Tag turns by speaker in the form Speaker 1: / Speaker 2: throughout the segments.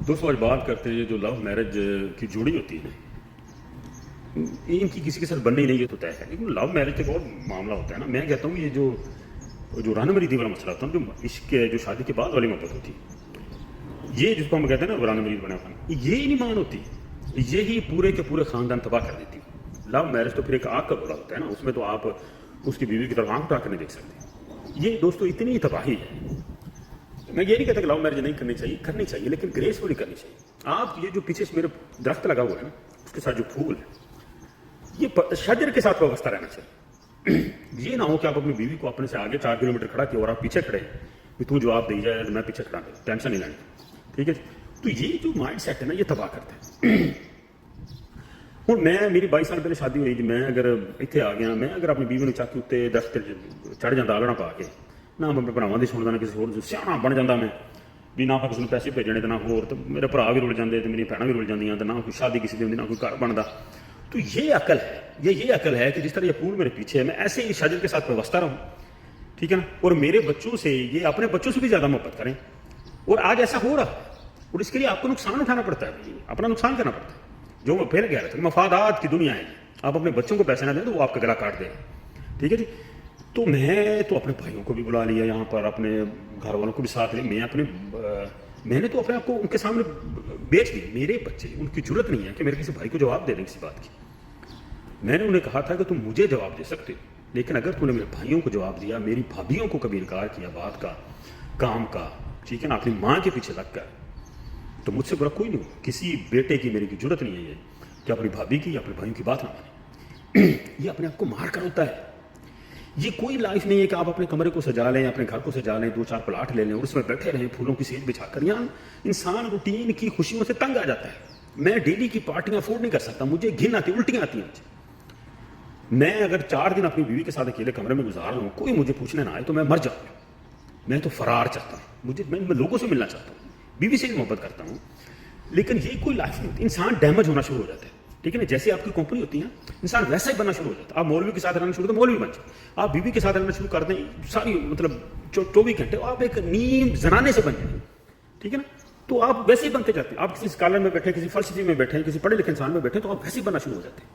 Speaker 1: दोस्तों आज बात करते हैं जो लव मैरिज की जोड़ी होती है ना, इनकी किसी के साथ बननी नहीं है तो तय है, लेकिन लव मैरिज का बहुत मामला होता है ना। मैं कहता हूँ ये जो राना मरीदी वाला मसला होता है, जो इश्क जो शादी के बाद वाली मोहब्बत होती है, ये जिसको हम कहते हैं ना राना मरीद बना खाना, ये नहीं मान होती, यही पूरे के पूरे खानदान तबाह कर देती है। लव मैरिज तो फिर एक आग का बुरा होता है ना, उसमें तो आप उसकी बीवी की तरफ आंख उठा कर नहीं देख सकते। ये दोस्तों इतनी तबाही है। मैं ये नहीं कहता कि लव मैरिज नहीं करनी चाहिए, लेकिन ग्रेसफुली करनी चाहिए। आप ये जो पीछे से मेरे दरख्त लगा हुआ है ना, उसके साथ जो फूल है, ये शजर के साथ व्यवस्था रहना चाहिए। ये ना हो कि आप अपनी बीवी को अपने से आगे 4 किलोमीटर खड़ा किया और आप पीछे खड़े हैं कि तू जवाब दे जाए, मैं पीछे खड़ा हूं, टेंशन नहीं लेनी, ठीक है। तो ये जो माइंड सेट है ना, ये तबाह करता है। हूँ मेरी 22 साल पहले शादी हुई जी, मैं अगर इतने आ गया, मैं अगर अपनी बीवी ने चाकी उत्ते दरख्त चढ़ जाता आलना पा के, ना मैं अपने भरावां दी सुनदा, ना किसी होर सियाणा बन जाता मैं भी, ना किसी पैसे भेजने तो ना होर, तो मेरे भरा भी रुल जाते, मेरी भैणां भी रुल जांदियां, तो ना कोई शादी किसी दी होंदी, ना कोई घर बनता। तो ये अकल है, ये अकल है कि जिस तरह ये फूल मेरे पीछे है, मैं ऐसे ही शादी के साथ व्यवस्था रहूँ, ठीक है ना। और मेरे बच्चों से, ये अपने बच्चों से भी ज़्यादा मोहब्बत करें। और आज ऐसा हो रहा है, और इसके लिए आपको नुकसान उठाना पड़ता है, अपना नुकसान करना पड़ता है। जो मैं पहले कह रहा था, मफादात की दुनिया है। आप अपने बच्चों को पैसे ना दें तो वो आपका गला काट दे, ठीक है जी। तो मैं तो अपने भाइयों को भी बुला लिया यहाँ पर, अपने घर वालों को भी साथ लिया। मैंने तो अपने आप को उनके सामने बेच दी। मेरे बच्चे, उनकी जरूरत नहीं है कि मेरे किसी भाई को जवाब दे दें किसी बात की। मैंने उन्हें कहा था कि तुम मुझे जवाब दे सकते हो, लेकिन अगर तूने मेरे भाइयों को जवाब दिया, मेरी भाभियों को कभी इनकार किया बात का, काम का, ठीक है ना, अपनी माँ के पीछे लग कर, तो मुझसे बुरा कोई नहीं हो। किसी बेटे की मेरी की जरूरत नहीं है ये कि अपनी भाभी की या अपने भाइयों की बात ना माने। ये अपने आप को मार कर होता है। ये कोई लाइफ नहीं है कि आप अपने कमरे को सजा लें, अपने घर को सजा लें, 2-4 प्लाट ले लें और उसमें बैठे रहें फूलों की सेज बिछाकर। यहाँ इंसान रूटीन की खुशियों से तंग आ जाता है। मैं डेली की पार्टियां अफोर्ड नहीं कर सकता, मुझे घिन आती, उल्टियां आती हैं मुझे। मैं अगर 4 दिन अपनी बीवी के साथ अकेले कमरे में गुजार लूँ, कोई मुझे पूछने ना आए, तो मैं मर जाऊँ। मैं तो फरार चाहता हूँ, मैं लोगों से मिलना चाहता हूँ, बीवी से भी मोहब्बत करता हूँ। लेकिन ये कोई लाइफ नहीं होती। इंसान डैमेज होना शुरू हो जाता है, ठीक है ना। जैसे आपकी कंपनी होती है, इंसान वैसा ही बनना शुरू हो जाता है। आप मौलवी के साथ रहना शुरू करते, मौलवी बन जाए। आप बीवी के साथ रहना शुरू कर दें, सारी मतलब 24 घंटे आप एक नीम जनाने से बन जाए, ठीक है ना। तो आप वैसे ही बनते जाते हैं। आप किसी स्कॉलर में बैठे, किसी फलसफी में बैठे, किसी पढ़े लिखे इंसान में बैठे, तो आप वैसे ही बनना शुरू हो जाते हैं।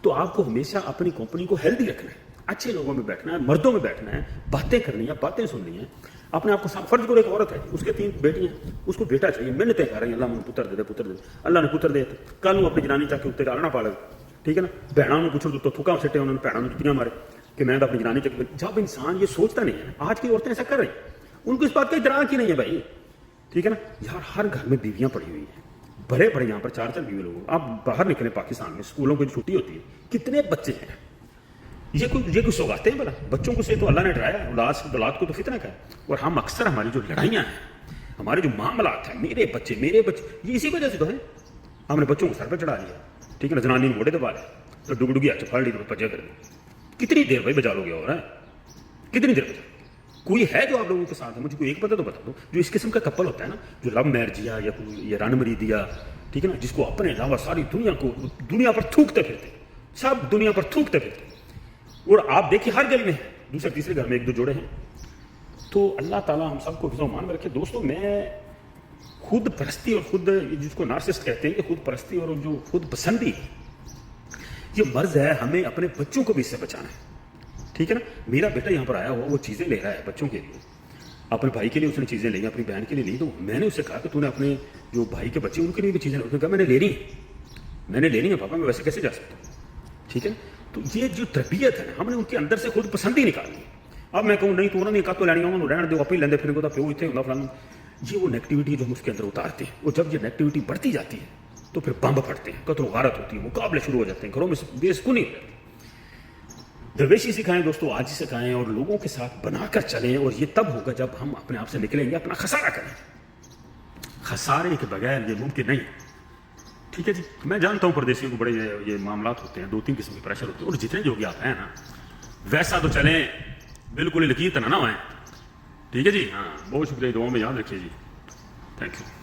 Speaker 1: तो आपको हमेशा अपनी कंपनी को हेल्दी रखना है, अच्छे लोगों में बैठना है, मर्दों में बैठना है, बातें करनी है, बातें सुननी है। अपने आप को फर्ज करो, एक औरत है, उसके 3 बेटियां, उसको बेटा चाहिए, मिन्नतें कर रही है, अल्लाह मुझे पुत्र दे दे। अल्लाह ने पुत्र दे, कल अपनी जनानी चाके उत्ते आलना पा लगे, ठीक है ना। भैणों को पूछो तो थुका सिटे, उन्होंने भैणों ने जुतियां मारे कि मैं तो अपनी जनानी चाके। जब इंसान ये सोचता नहीं है, आज की औरतें ऐसा कर रही, उनको इस बात का इदराक ही नहीं है भाई, ठीक है ना। यार हर घर में बीवियां पड़ी हुई हैं, बड़े बड़े यहाँ पर 4-4 बीवी लोग। आप बाहर निकले पाकिस्तान में, स्कूलों की छुट्टी होती है, कितने बच्चे हैं। ये कोई सौगाते हैं? बड़ा बच्चों को से तो अल्लाह ने डराया, औलाद को तो फितना का है। और हम अक्सर हमारी जो लड़ाइयाँ हैं, हमारे जो मामलात हैं, मेरे बच्चे, ये इसी वजह से तो है। हमने बच्चों को सर पर चढ़ा लिया, ठीक है ना। जनानी ने मोड़े दबा लिया, तो डुगडुगी हाथ फड़ ली, तो पजे कर दी। कितनी देर भाई बजा लोगे? और है कितनी देर बजा? कोई है जो आप लोगों के साथ है? मुझे कोई एक पता तो बता दो, जो इस किस्म का कपल होता है ना, जो लव मैरिज या कोई ये रन मरी दिया, ठीक है ना, जिसको अपने अलावा सारी दुनिया पर थूकते फिरते, सब दुनिया पर थूकते फिरते। और आप देखिए हर गली में, दूसरे तीसरे घर में 1-2 जोड़े हैं। तो अल्लाह ताला हम सबको हिफ्ज़-ओ-अमान में रखे। दोस्तों मैं खुद परस्ती और खुद जिसको नार्सिसिस्ट कहते हैं, खुद परस्ती और जो खुद पसंदी, ये मर्ज है। हमें अपने बच्चों को भी इससे बचाना है, ठीक है ना। मेरा बेटा यहाँ पर आया हुआ, वो चीज़ें ले रहा है बच्चों के लिए, अपने भाई के लिए उसने चीज़ें ली, अपनी बहन के लिए ली। तो मैंने उससे कहा कि तूने अपने जो भाई के बच्चे उनके लिए भी चीज़ें, उसने कहा मैंने ले रही है पापा, मैं वैसे कैसे जा सकता हूँ, ठीक है। तो ये जो तरबियत है ना, हमने उनके अंदर से खुद पसंद ही निकालनी है। अब मैं कहूँ नहीं तो उन्होंने कहा तो लैनी, उन्होंने रहने दो, आप ही लेंदे फिर को प्यो इतने होता फलाना। ये वो नेगेटिविटी जो हम उसके अंदर उतारते हैं, और जब ये नेगेटिविटी बढ़ती जाती है तो फिर बम फटते हैं, कत्ल गारत होती है, मुकाबले शुरू हो जाते हैं, घरों में बेसुनी हो जाती है। दरवेशी सिखाएं दोस्तों, आज ही सिखाएं, और लोगों के साथ बनाकर चलें। और ये तब होगा जब हम अपने आप से निकलेंगे, अपना खसारा करें। खसारे के बगैर ये मुमकिन नहीं, ठीक है जी। मैं जानता हूँ परदेशियों को बड़े ये मामलात होते हैं, 2-3 किस्म के प्रेशर होते हैं, और जितने जो भी आप हैं ना, वैसा तो चलें, बिल्कुल ही लकीर तना ना आए, ठीक है जी। हाँ, बहुत शुक्रिया, दुआ में याद रखिए जी। Thank you.